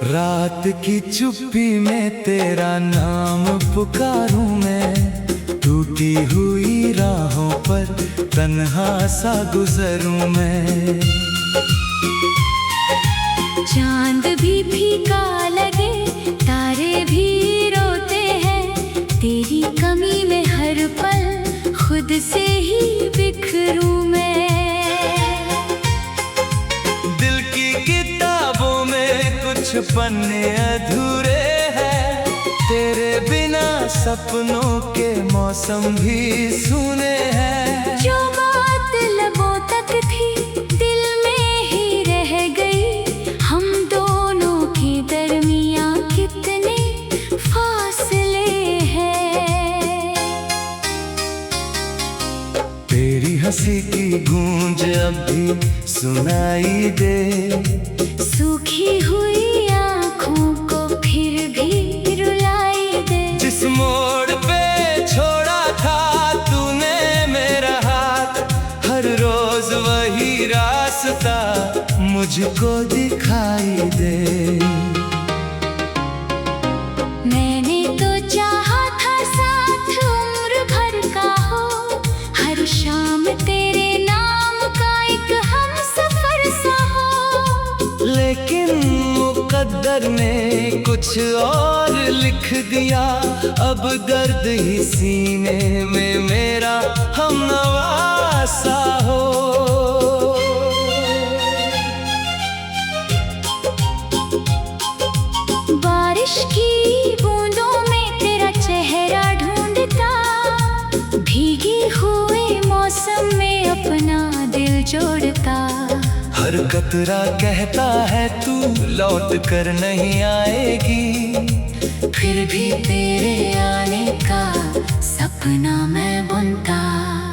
रात की चुप्पी में तेरा नाम पुकारूं मैं, टूटी हुई राहों पर तन्हा सा गुजरूं मैं। चांद भी फीका लगे, तारे भी रोते हैं, तेरी कमी में हर पल खुद से ही बिखरूं मैं। दिल की किताबों में कुछ पन्ने अधूरे हैं, तेरे बिना सपनों के मौसम भी सूने हैं। जो बात लबों तक थी दिल में ही रह गई, हम दोनों के दरमियां कितने फासले हैं। तेरी हंसी की गूंज अब भी सुनाई दे, सूखी हुई आँखों को फिर भी रुलाई दे। जिस मोड़ पे छोड़ा था तूने मेरा हाथ, हर रोज वही रास्ता मुझको दिखाई दे। मैंने तो चाहा था साथ उम्र भर का हो, हर शाम तेरे नाम का एक हमसफर सा हो। लेकिन मुकद्दर ने कुछ और लिख दिया, अब दर्द ही सीने में मेरा हमनवा सा हो। बारिश की बूंदों में तेरा चेहरा ढूंढता, भीगी हुए मौसम में अपना दिल जोड़ता। हर कतरा कहता है तू लौट कर नहीं आएगी, फिर भी तेरे आने का सपना मैं बुनता।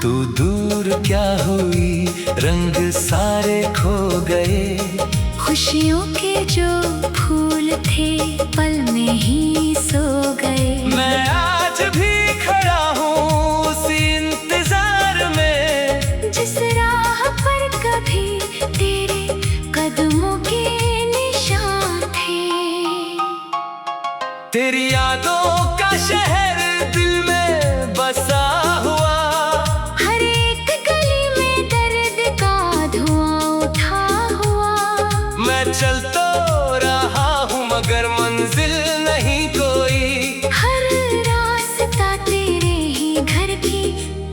तू दूर क्या हुई, रंग सारे खो गए, खुशियों के जो फूल थे पल में ही सो गए। मैं आज भी खड़ा हूँ उसी इंतजार में, जिस राह पर कभी तेरे कदमों के निशान थे। तेरी यादों का शहर दिल में बसा हुआ, हर एक गली में दर्द का धुआं उठा हुआ। मैं चल तो रहा हूँ मगर मंजिल नहीं कोई, हर रास्ता तेरे ही घर की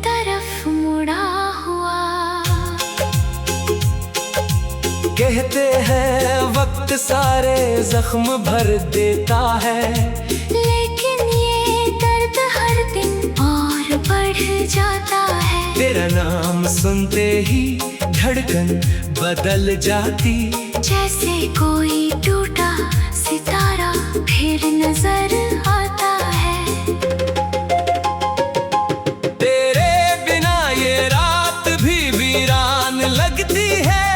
तरफ मुड़ा हुआ। कहते हैं वक्त सारे जख्म भर देता है, लेकिन ये दर्द हर दिन और बढ़ जाता है। तेरा नाम सुनते ही धड़कन बदल जाती, जैसे कोई टूटा सितारा फिर नजर आता है। तेरे बिना ये रात भी वीरान लगती है,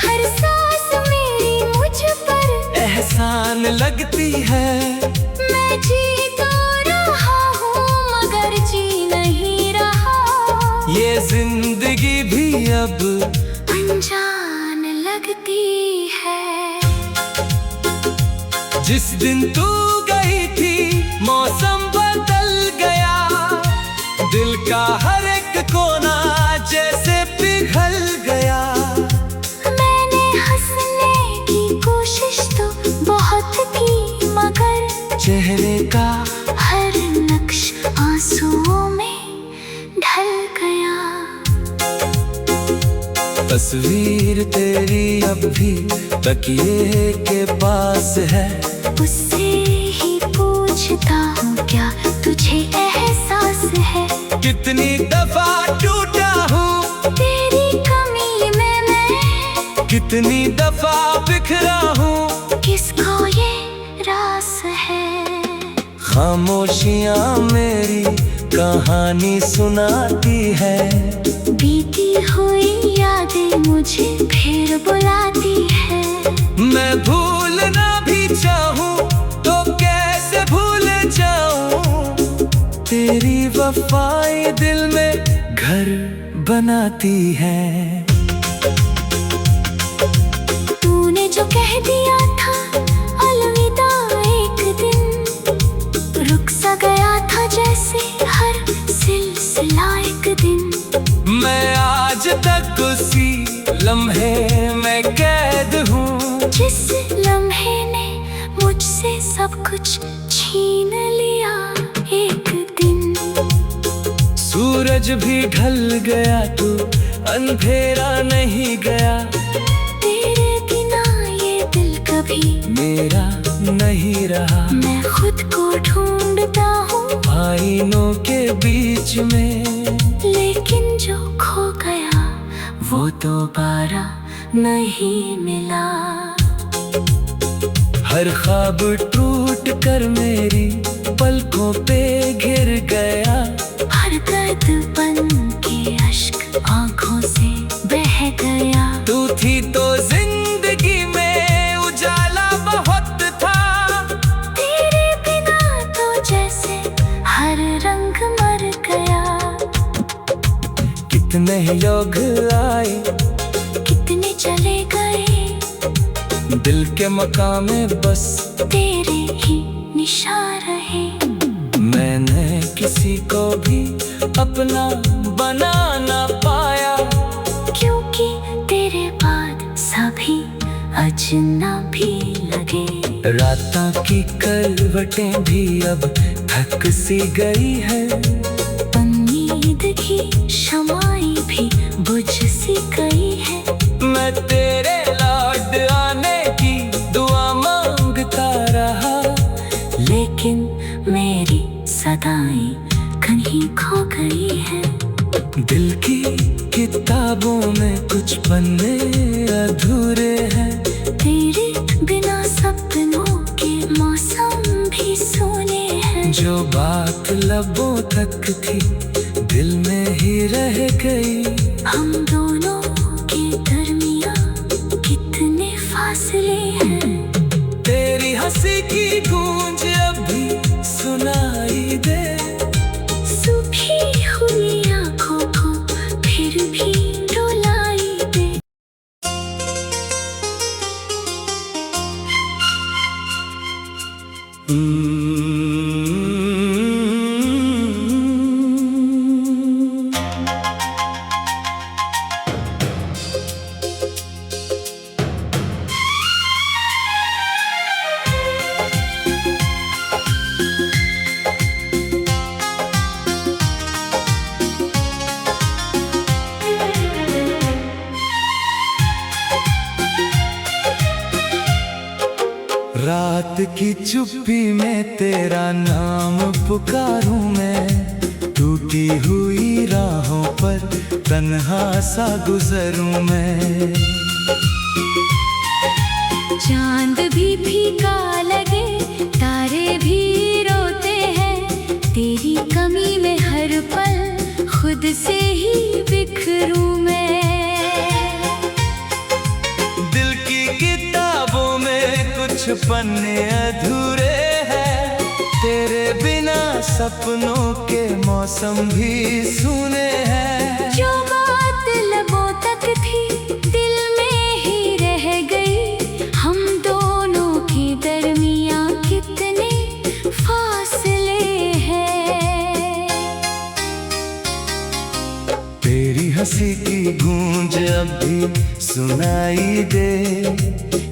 हर सांस मेरी मुझ पर एहसान लगती है। मैं जी तो रहा हूँ मगर जी नहीं रहा, ये जिंदगी भी अब अनजान लगती है। जिस दिन तू गई थी मौसम बदल गया, दिल का हर एक कोना जैसे पिघल गया। मैंने हंसने की कोशिश तो बहुत की मगर चेहरे का हर नक्श आंसुओं में ढल गया। तस्वीर तेरी अब भी तकिए के पास है, उससे ही पूछता हूँ क्या तुझे एहसास है। कितनी दफा टूटा हूँ तेरी कमी में मैं, कितनी दफा बिखरा हूँ, किसको ये रास है। खामोशियां मेरी कहानी सुनाती है। बीती हुई यादें मुझे फिर बुलाती है। मैं भूलना भी चाहूं तो कैसे भूल जाऊं, तेरी वफाएं दिल में घर बनाती है। तूने जो कह दिया था अलविदा एक दिन, रुक सा गया था जैसे हर सिलसिला एक दिन। मैं आज तक उसी लम्हे में कैद हूँ, जिस लम्हे ने मुझसे सब कुछ छीन लिया एक दिन। सूरज भी ढल गया तो अंधेरा नहीं गया, तेरे बिना ये दिल कभी मेरा नहीं रहा। मैं खुद को ढूंढता हूँ आईनों के बीच में, लेकिन जो खो गया वो दोबारा नहीं मिला। हर ख्वाब टूट कर मेरी पलकों पे घिर गया, हर दर्द बन के अश्क आंखों से बह गया। तू थी तो जिंदगी में उजाला बहुत था, तेरे बिना तो जैसे हर रंग मर गया। कितने लोग आए कितने चले गए, दिल के मकाम में बस तेरे ही निशान रहे। मैंने किसी को भी अपना बना ना पाया, क्योंकि तेरे बाद सभी अजनबी लगे। रातों की करवटें भी अब थक सी गई है, उम्मीद की शमाई भी बुझ सी गई है। मैं तेरे लौट आने की दुआ मांगता रहा, लेकिन मेरी सदाएं कहीं खो गई है। दिल की किताबों में कुछ पन्ने अधूरे हैं, तेरे बिना सपनों के मौसम भी सोने हैं। जो बात लबों तक थी दिल में ही रह गई। हम दोनों के दरमिया कितने फासले हैं, तेरी हंसी की गूंज अब भी सुनाई दे, सूखी हुई आंखों को फिर भी रुलाई दे। रात की चुप्पी में तेरा नाम पुकारूं मैं, टूटी हुई राहों पर तन्हा सा गुजरूं मैं। चांद भी फीका लगे, तारे भी रोते हैं, तेरी कमी में हर पल खुद से ही बिखरूं मैं। दिल की किताबों में कुछ पन्ने अधूरे हैं, तेरे बिना सपनों के मौसम भी सूने हैं। जो बात लबों तक थी दिल में ही रह गई, हम दोनों के दरमिया कितने फासले हैं। तेरी हंसी की गूंज अब भी सुनाई दे,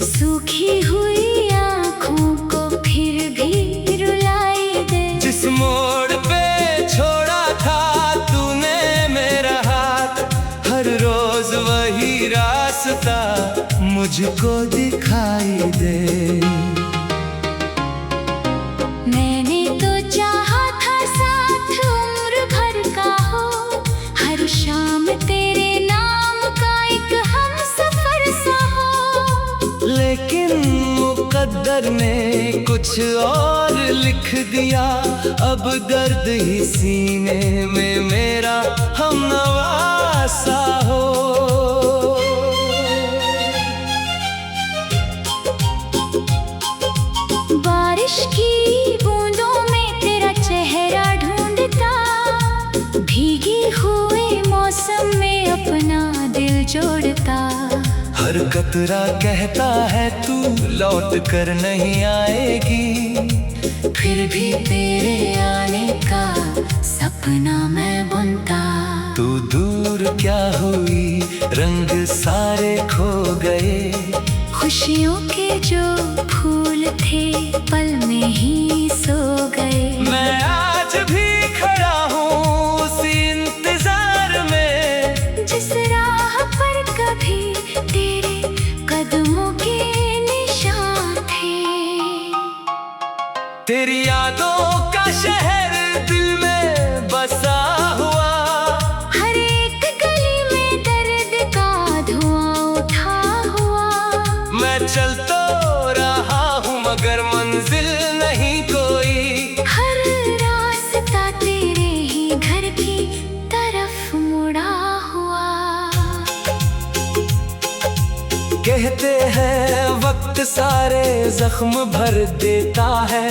सूखी हुई आंखों को फिर भी रुलाई दे। जिस मोड़ पे छोड़ा था तूने मेरा हाथ, हर रोज वही रास्ता मुझको दिखाई दे। मैंने तो चाहा था साथ उम्र भर का हो, हर शाम तेरे नाम का एक हमसफर सा हो। लेकिन मुकद्दर ने कुछ कुछ और लिख दिया। अब दर्द ही सीने में मेरा हमनवा सा हो। बारिश की बूंदों में तेरा चेहरा ढूंढता, भीगी हुए मौसम में अपना दिल जोड़ता। हर कतरा कहता है तू लौट कर नहीं आएगी, फिर भी तेरे आने का सपना मैं बुनता। तू दूर क्या हुई, रंग सारे खो गए। खुशियों के जो फूल थे पल में ही सो गए। मैं आज भी खड़ा हूँ उसी इंतजार में, जिस राह पर कभी तेरे कदमों के निशान थे। तेरी यादों का शहर दिल में बसा हुआ, हर एक गली में दर्द का धुआं उठा हुआ। मैं चल तो रहा हूँ मगर मंजिल नहीं कोई। हर रास्ता तेरे ही घर की तरफ मुड़ा हुआ। कहते हैं वक्त सारे जख्म भर देता है,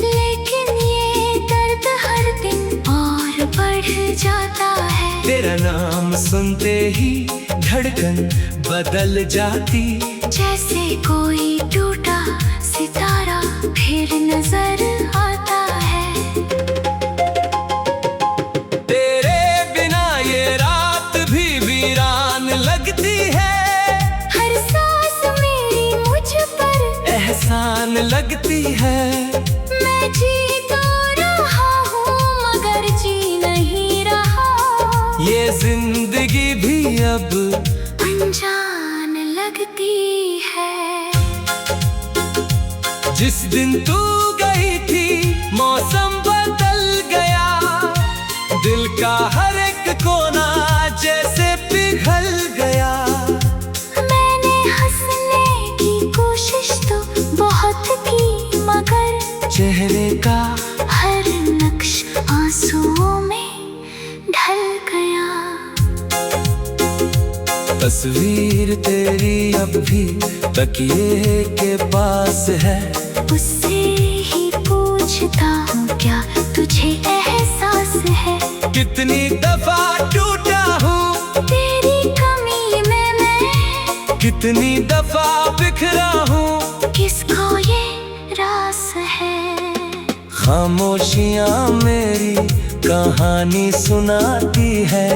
लेकिन ये दर्द हर दिन और बढ़ जाता है। तेरा नाम सुनते ही धड़कन बदल जाती, जैसे कोई टूटा सितारा फिर नजर आता है। तेरे बिना ये रात भी वीरान लगती है। हर सांस मेरी मुझ पर एहसान लगती है। मैं जी तो रहा हूँ मगर जी नहीं रहा। ये जिंदगी भी अब अनजान लगती है। जिस दिन तू गई थी मौसम बदल गया, दिल का हर एक कोना जैसे पिघल गया। मैंने हंसने की कोशिश तो बहुत की मगर चेहरे का हर नक्श आंसुओं में ढल गया। तस्वीर तेरी अब भी तकिए के पास है, उससे ही पूछता हूँ क्या तुझे एहसास है। कितनी दफा टूटा हूँ तेरी कमी में मैं, कितनी दफा बिखरा हूँ। किसको ये रास है। खामोशियाँ मेरी कहानी सुनाती है,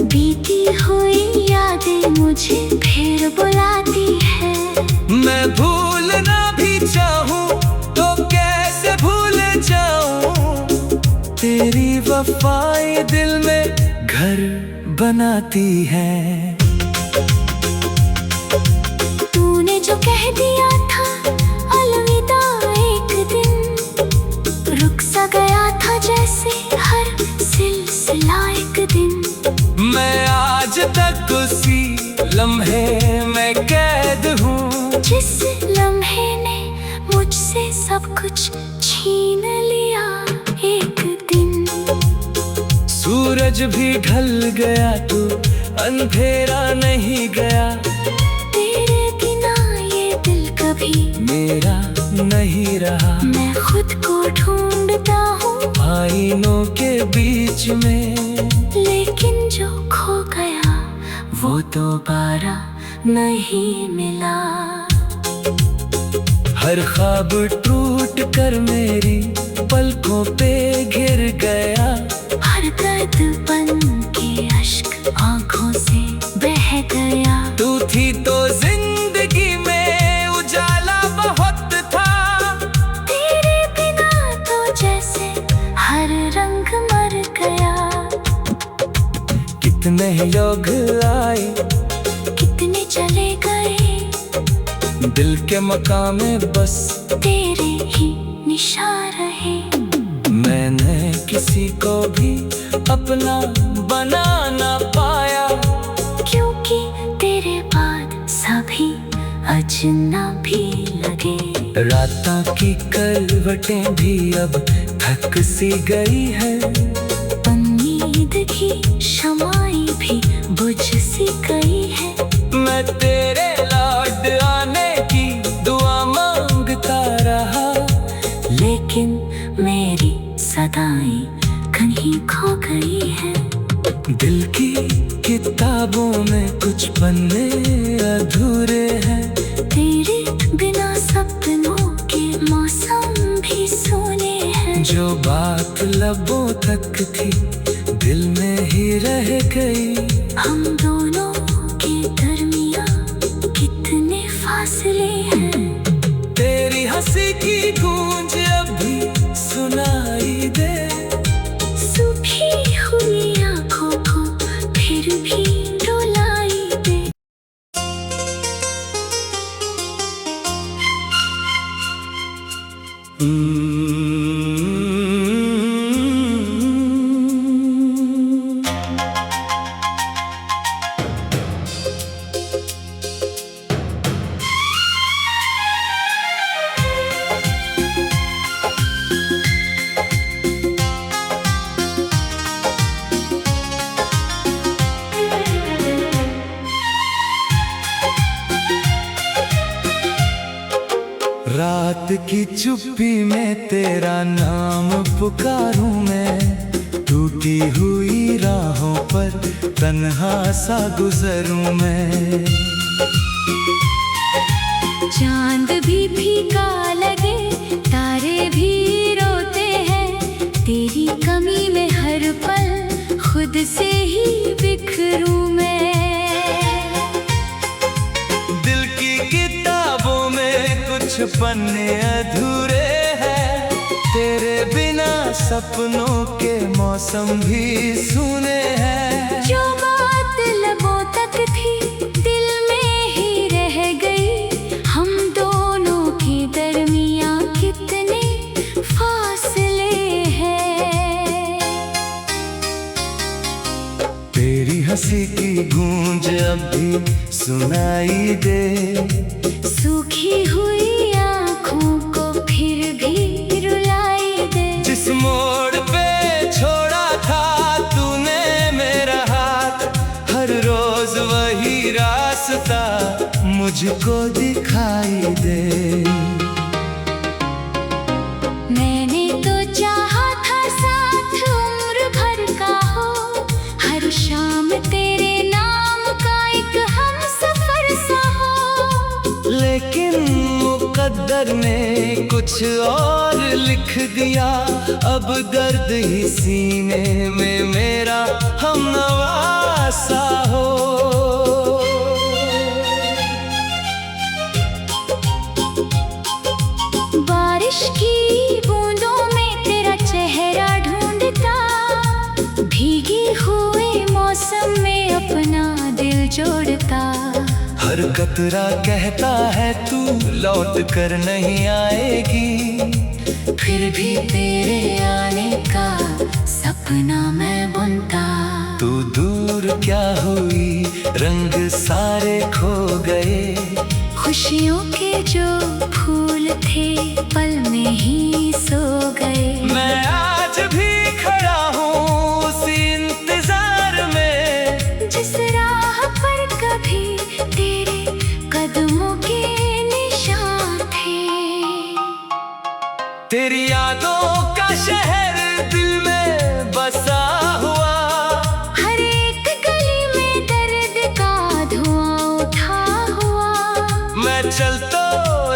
बीती हुई यादें मुझे फिर बुलाती है। मैं भूलना भी चाहूँ तो कैसे भूल जाऊँ। तेरी वफाई दिल में घर बनाती है। तूने जो कह दिया था अलविदा एक दिन, रुक सा गया था जैसे हर सिलसिला एक दिन। मैं आज तक उसी लम्हे में कैद हूँ, जिस लम्हे ने मुझसे सब कुछ छीन लिया एक दिन। सूरज भी ढल गया तो अंधेरा नहीं गया। तेरे बिना ये दिल कभी मेरा नहीं रहा। मैं खुद को ढूंढता हूँ आईनों के बीच में, लेकिन जो खो गया वो दोबारा नहीं मिला। हर ख्वाब टूट कर मेरी पलकों पे गिर गया। हर दर्द बन के अश्क आंखों से बह गया। तू थी तो जिंदगी में उजाला बहुत था, तेरे बिना तो जैसे हर रंग मर गया। कितने लोग आए कितने चले गए, दिल के मकाम में बस तेरे ही निशान रहे। मैंने किसी को भी अपना बना ना पाया, क्योंकि तेरे बाद सभी अजनबी लगे। रातों की करवटें भी अब थक सी गई है, उम्मीद की शमाई भी बुझ सी गई है। मैं तेरे लौट आने की दुआ मांगता रहा, लेकिन मेरी सदाएं कहीं खो गई है। दिल की किताबों में कुछ पन्ने अधूरे हैं, तेरे बिना सपनों के मौसम भी सोने हैं। जो बात लबों तक थी दिल में ही रह गई। हम दोनों के दरमिया कितने फासले हैं। तेरी हंसी की गूंज अब भी सुनाई दे, सूखी हुई आँखों को फिर भी रुलाई दे। रात की चुप्पी में तेरा नाम पुकारूं मैं, टूटी हुई राहों पर तन्हा सा गुजरूं मैं। चांद भी फीका लगे, तारे भी रोते हैं, तेरी कमी में हर पल खुद से ही बिखरूं मैं। दिल की किताबों में कुछ पन्ने अधूरे हैं, तेरे बिना सपनों के मौसम भी सुने हैं। जो बात लबों तक थी दिल में ही रह गई। हम दोनों के दरमिया कितने फासले हैं। तेरी हंसी की गूंज अब भी सुनाई दे, सूखी हुई आँखों को फिर भी रुलाई दे। जिस मोड़ पे छोड़ा था तूने मेरा हाथ, हर रोज वही रास्ता मुझको दिखाई दे। मैंने तो चाहा था साथ उम्र भर का हो, हर शाम तेरे नाम का एक हम सफर सा हो। लेकिन मुकद्दर ने कुछ और लिख दिया, अब दर्द ही सीने में मेरा हमनवा सा हो। बारिश की बूंदों में तेरा चेहरा ढूंढता, भीगी हुए मौसम में अपना दिल जोड़ता। हर कतरा कहता है तू लौट कर नहीं आएगी, फिर भी तेरे आने का सपना मैं बुनता। तू दूर क्या हुई, रंग सारे खो गए। खुशियों के जो फूल थे पल में ही सो गए। मैं आज भी खड़ा हूँ उसी इंतजार में, जिस राह पर कभी तेरे कदमों के निशान थे। तेरी यादों का शहर दिल में बसा हुआ, हर एक गली में दर्द का धुआं उठा हुआ। मैं चल तो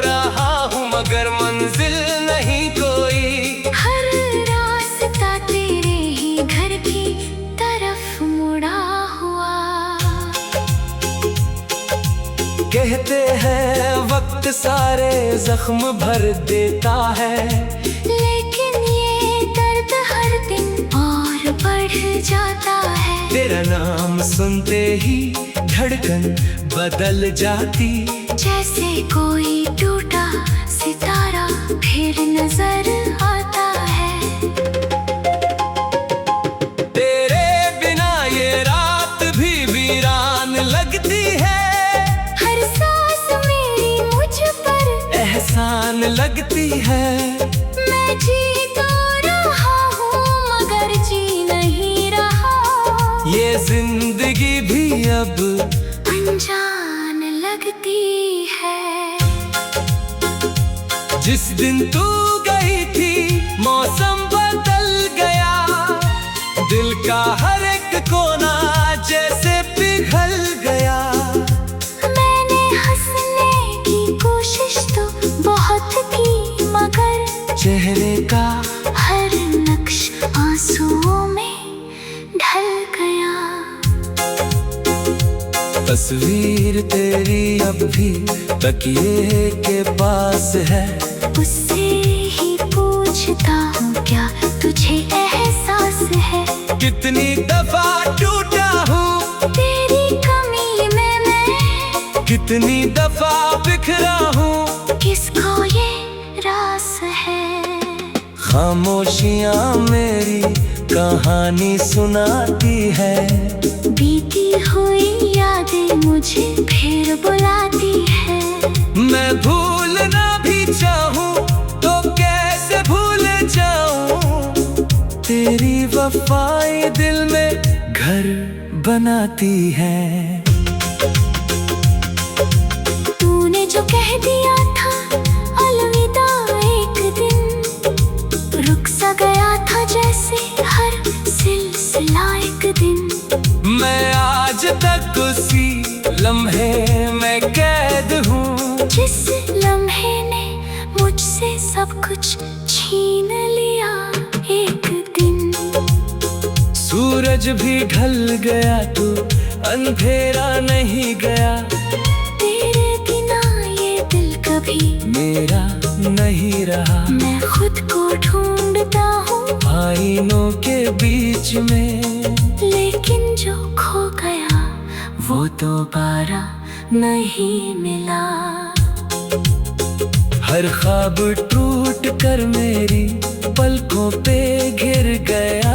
रहा हूँ मगर मंजिल नहीं कोई। हर रास्ता तेरे ही घर की तरफ मुड़ा हुआ। कहते हैं वक्त सारे जख्म भर देता है, लेकिन ये दर्द हर दिन और बढ़ जाता है। तेरा नाम सुनते ही धड़कन बदल जाती, जैसे कोई टूटा सितारा फिर नजर आता है। तेरे बिना ये रात भी वीरान लगती है, हर सांस मेरी मुझ पर एहसान लगती है। मैं जी तो रहा हूँ मगर जी नहीं रहा। ये जिंदगी भी अब अनजान लगती है। जिस दिन तू गई थी मौसम बदल गया, दिल का हर एक कोना जैसे पिघल गया। मैंने हंसने की कोशिश तो बहुत की मगर चेहरे का हर नक्श आंसुओं में ढल गया। तस्वीर तेरी अब भी तकिए के पास है। उससे ही पूछता हूँ क्या तुझे एहसास है। कितनी दफा टूटा हूँ तेरी कमी में मैं, कितनी दफा बिखरा हूँ। किसको ये रास है। खामोशियाँ मेरी कहानी सुनाती है। बीती हुई यादें मुझे फिर बुलाती है। मैं भूलना भी चाहूँ तो कैसे भूल जाऊँ। तेरी वफाई दिल में घर बनाती है। तूने जो कह दिया था अलविदा एक दिन, रुक सा गया था जैसे हर सिलसिला एक दिन। मैं आज तक उसी लम्हे में कैद हूँ, जिस लम्हे ने मुझसे सब कुछ छीन लिया एक दिन। सूरज भी ढल गया तो अंधेरा नहीं गया। तेरे बिना ये दिल कभी मेरा नहीं रहा। मैं खुद को ढूंढता हूँ आईनों के बीच में, लेकिन जो खो गया वो दोबारा नहीं मिला। हर ख्वाब टूट कर मेरी पलकों पे गिर गया।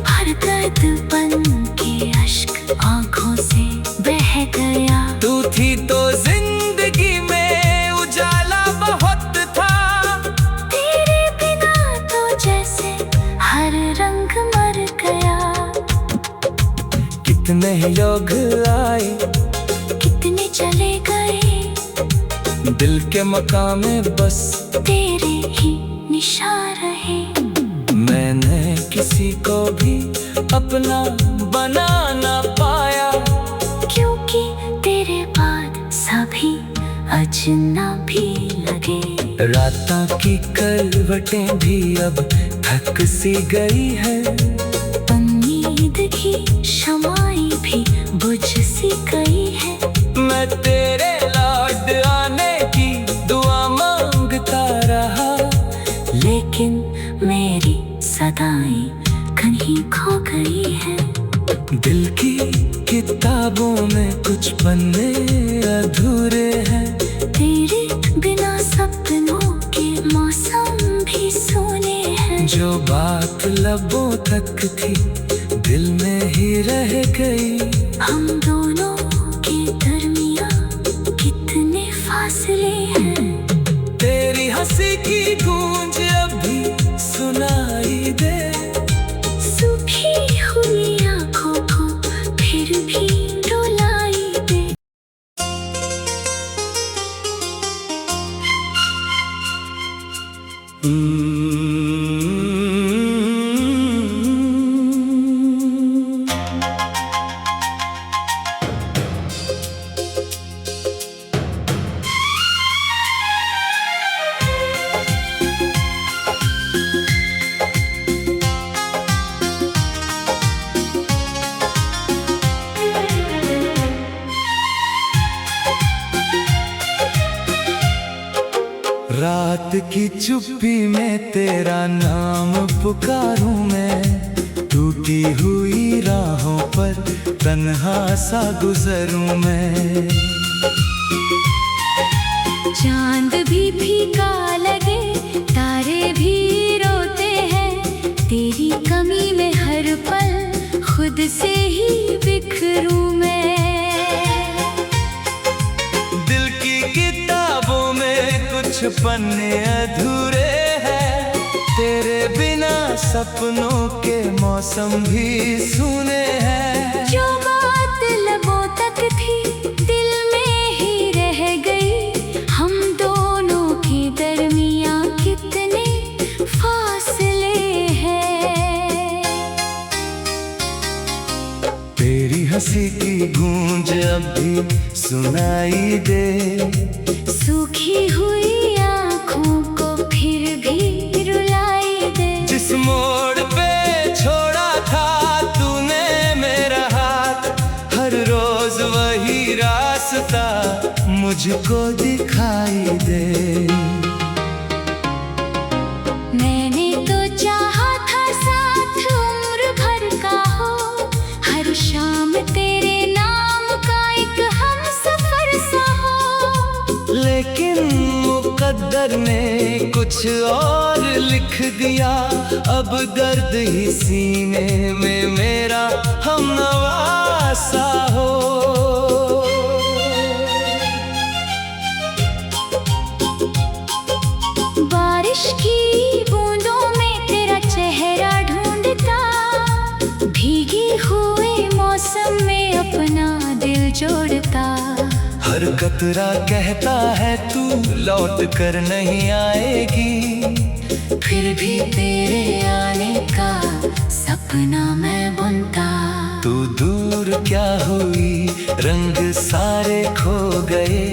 हर दर्द बन के अश्क आंखों से बह गया। तू थी तो जिंदगी में उजाला बहुत था। तेरे बिना तो जैसे हर रंग मर गया। कितने लोग आए कितने चले गए, दिल के मकाम में बस तेरे ही निशान रहे। मैंने किसी को भी अपना बना ना पाया, क्योंकि तेरे बाद सभी अजनबी लगे। रातों की करवटें भी अब थक सी गई है। उम्मीद की शमाई भी बुझ सी गई है। मैं तेरे लौट आने की दुआ मांगता रहा, लेकिन मेरी सदाएं कहीं खो गई है। दिल की किताबों में कुछ पन्ने अधूरे हैं। तेरे बिना सपनों के मौसम भी सोने हैं। जो बात लबों तक थी दिल में ही रह गई। हम दोनों के दरमियां कितने फासले हैं। तेरी हंसी की गूंज अभी सुनाई दे। सूखी हुई आँखों को फिर भी रुलाई दे। रात की चुप्पी में तेरा नाम पुकारूं मैं। टूटी हुई राहों पर तन्हा सा गुजरूं मैं। चांद भी फीका लगे, तारे भी रोते हैं। तेरी कमी में हर पल खुद से ही बिखरूं मैं। दिल की किताबों में कुछ कुछ पन्ने अधूरे हैं, तेरे बिना सपनों के मौसम भी सूने हैं। जो बात लबों तक थी दिल में ही रह गई, हम दोनों के दरमियां कितने फासले हैं। तेरी हंसी की गूंज अब भी सुनाई दे, सूखी हुई आँखों को फिर भी रुलाई दे। जिस मोड़ पे छोड़ा था तूने मेरा हाथ, हर रोज वही रास्ता मुझको दिखाई दे। मैंने तो चाहा था साथ उम्र भर का हो, हर शाम तेरे नाम का एक हमसफर सा हो। लेकिन मुकद्दर ने कुछ और लिख दिया, अब दर्द ही सीने में मेरा हमनवा सा हो। बारिश की बूंदों में तेरा चेहरा ढूंढता, भीगी हुए मौसम में अपना दिल जोड़ता। हर कतरा कहता है तू लौट कर नहीं आएगी, फिर भी तेरे आने का सपना मैं बुनता। तू दूर क्या हुई, रंग सारे खो गए।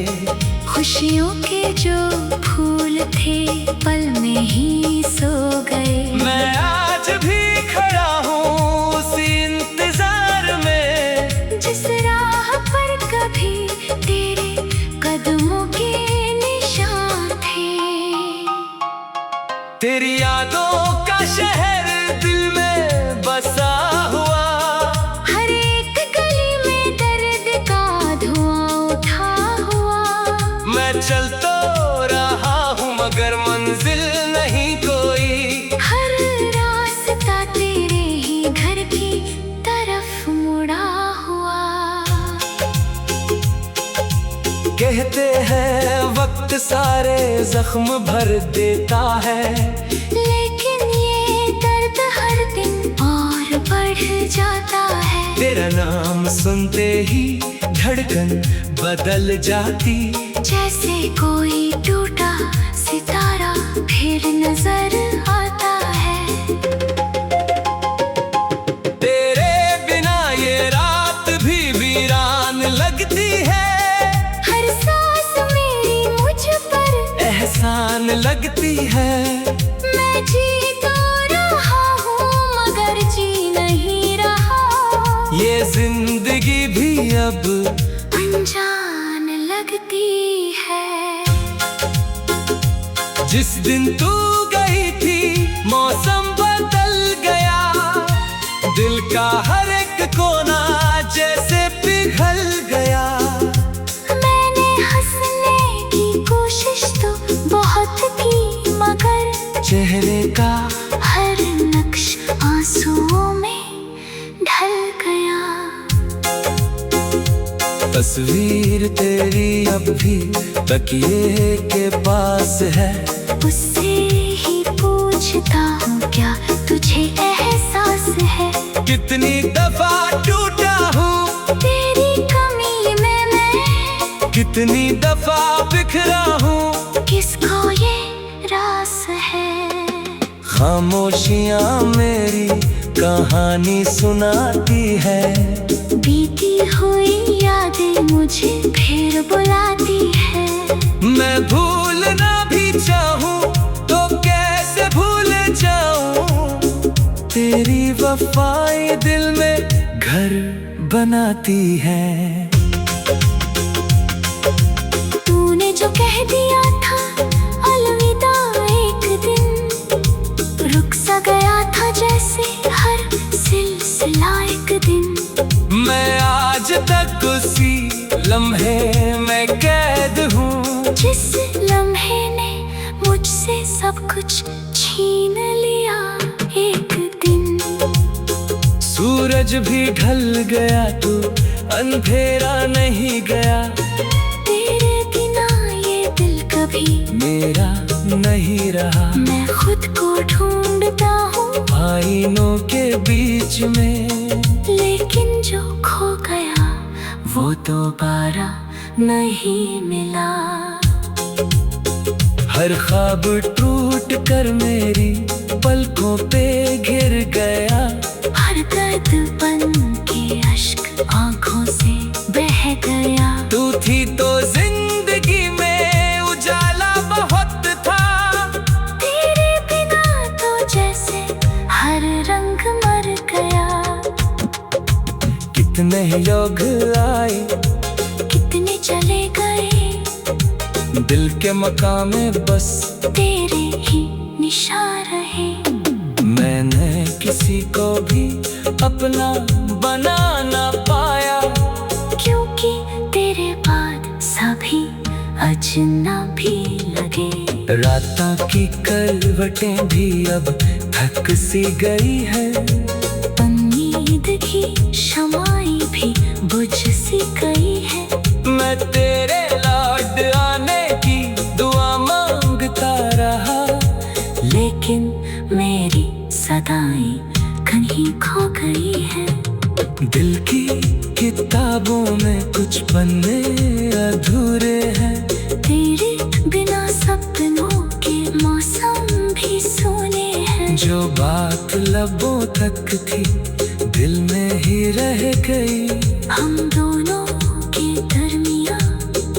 खुशियों के जो फूल थे पल में ही सो गए। मैं आज भी खड़ा हूँ उसी इंतजार में, जिस राह पर कभी तेरे कदमों के निशान थे। तेरी यादों का शहर दिल में बसा हुआ, हर एक गली में दर्द का धुआं उठा हुआ। मैं चल तो रहा हूँ मगर मंजिल नहीं कोई, हर रास्ता तेरे ही घर की तरफ मुड़ा हुआ। कहते हैं वक्त सारे जख्म भर देता है, लेकिन ये दर्द हर दिन और बढ़ जाता है। तेरा नाम सुनते ही धड़कन बदल जाती, जैसे कोई टूटा सितारा फिर नजर आता है। तेरे बिना ये रात भी वीरान लगती है, हर सांस मेरी मुझ पर एहसान लगती है। मैं जी तो रहा हूँ मगर जी नहीं रहा, ये जिंदगी भी अब अनजान लगती है। जिस दिन तू गई थी मौसम बदल गया, दिल का हर एक कोना जैसे पिघल गया। मैंने हंसने की कोशिश तो बहुत की मगर चेहरे का हर नक्श आंसुओं में ढल गया। तस्वीर तेरी अब भी तकिए के पास है, उससे ही पूछता हूँ क्या तुझे एहसास है। कितनी दफा टूटा हूँ तेरी कमी में मैं, कितनी दफा बिखरा हूँ, किसको ये रास है। खामोशियाँ मेरी कहानी सुनाती है, बीती हुई यादें मुझे फिर बुलाती है। मैं भूलना भी चाहूँ तो कैसे भूल जाऊँ, तेरी वफाएं दिल में घर बनाती है। तूने जो कह दिया था अलविदा एक दिन, रुक सा गया था जैसे हर सिलसिला एक दिन। मैं आज तक उसी लम्हे में कैद हूँ, जिस लम्हे ने मुझसे सब कुछ छीन लिया एक दिन। सूरज भी ढल गया तो अंधेरा नहीं गया, तेरे बिना ये दिल कभी मेरा नहीं रहा। मैं खुद को ढूंढता हूँ आईनों के बीच में, लेकिन जो खो गया वो दोबारा नहीं मिला। हर ख्वाब टूट कर मेरी पलकों पे घिर गया। हर दर्द बन के अश्क आंखों से बह गया। तू थी तो जिंदगी में उजाला बहुत था। तेरे बिना तो जैसे हर रंग मर गया। कितने ही लोग आए, कितने चले गए, दिल के मकाम में बस तेरे ही निशान रहे। मैंने किसी को भी अपना बना ना पाया, क्योंकि तेरे बाद सभी अजनबी लगे। रातों की करवटें भी अब थक सी गई है। उम्मीद की शमाई भी बुझ सी गई है। मैं तेरे लौट आने की दुआ मांगता रहा, लेकिन मेरी सदाएं कहीं खो गई है। दिल की किताबों में कुछ पन्ने अधूरे हैं। तेरे बिना सपनों के मौसम भी सोने हैं। जो बात लबों तक थी दिल में ही रह गई। हम दोनों के दरमियां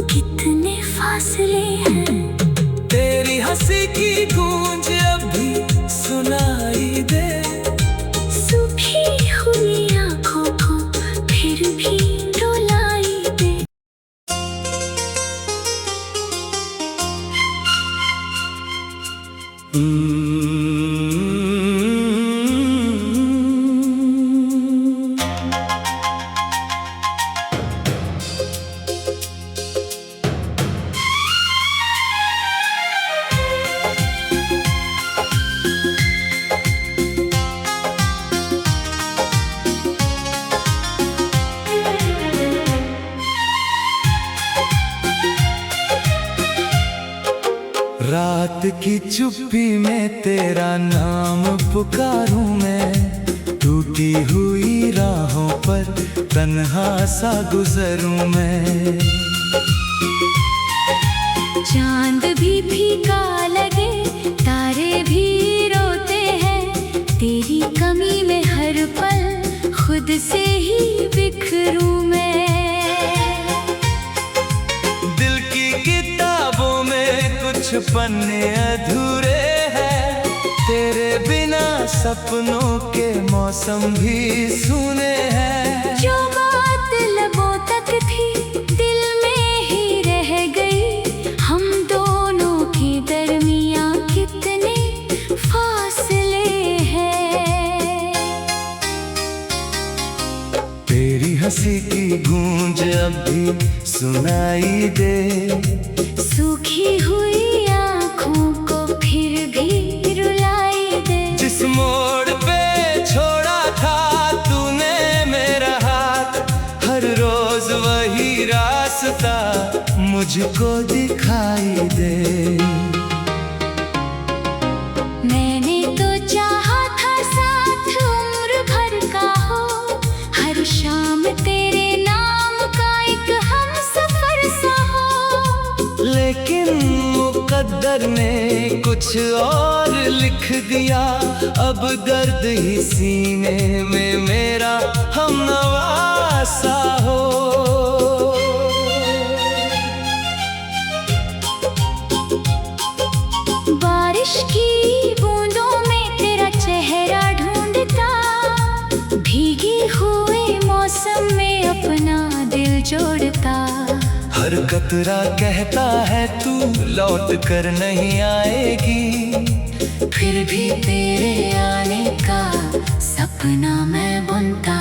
कितने फासले हैं। तेरी हंसी की गूंज अब भी सुनाई दे। सूखी हुई आंखों को फिर भी रुलाई दे। रात की चुप्पी में तेरा नाम पुकारूं मैं। टूटी हुई राहों पर तन्हा सा गुजरूं मैं। चांद भी फीका लगे, तारे भी रोते हैं। तेरी कमी में हर पल खुद से ही बिखरूं मैं। दिल की किताबों में कुछ पन्ने अधूरे हैं। तेरे बिना सपनों के मौसम भी सूने हैं। जो बात लबों तक थी दिल में ही रह गई। हम दोनों के दरमियां कितने फासले हैं। तेरी हंसी की गूंज अब भी सुनाई दे। सूखी हुई आंखों को फिर भी रुलाई दे। जिस मोड़ पे छोड़ा था तूने मेरा हाथ, हर रोज वही रास्ता मुझको दिखाई दे। मैंने तो चाहा था साथ उम्र भर का हो। हर शाम तेरे नाम का एक हमसफर सा हो। लेकिन मुकद्दर ने कुछ और लिख दिया। अब दर्द ही सीने में मेरा हमनवा सा हो। बारिश की बूंदों में तेरा चेहरा ढूंढता, भीगी हुए मौसम में अपना दिल जोड़ता। हर कतरा कहता है तू लौट कर नहीं आएगी। फिर भी तेरे आने का सपना मैं बुनता।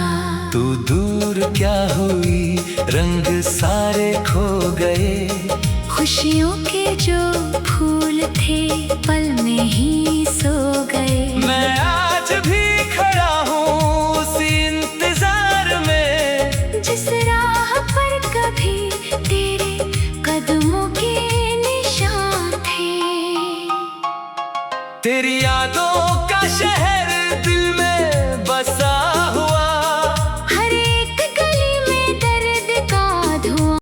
तू दूर क्या हुई, रंग सारे खो गए। खुशियों के जो फूल थे पल में ही सो गए। मैं आज भी खड़ा हूँ उसी इंतजार में, जिस राह पर कभी तेरे कदमों के निशान थे। तेरी यादों का शहर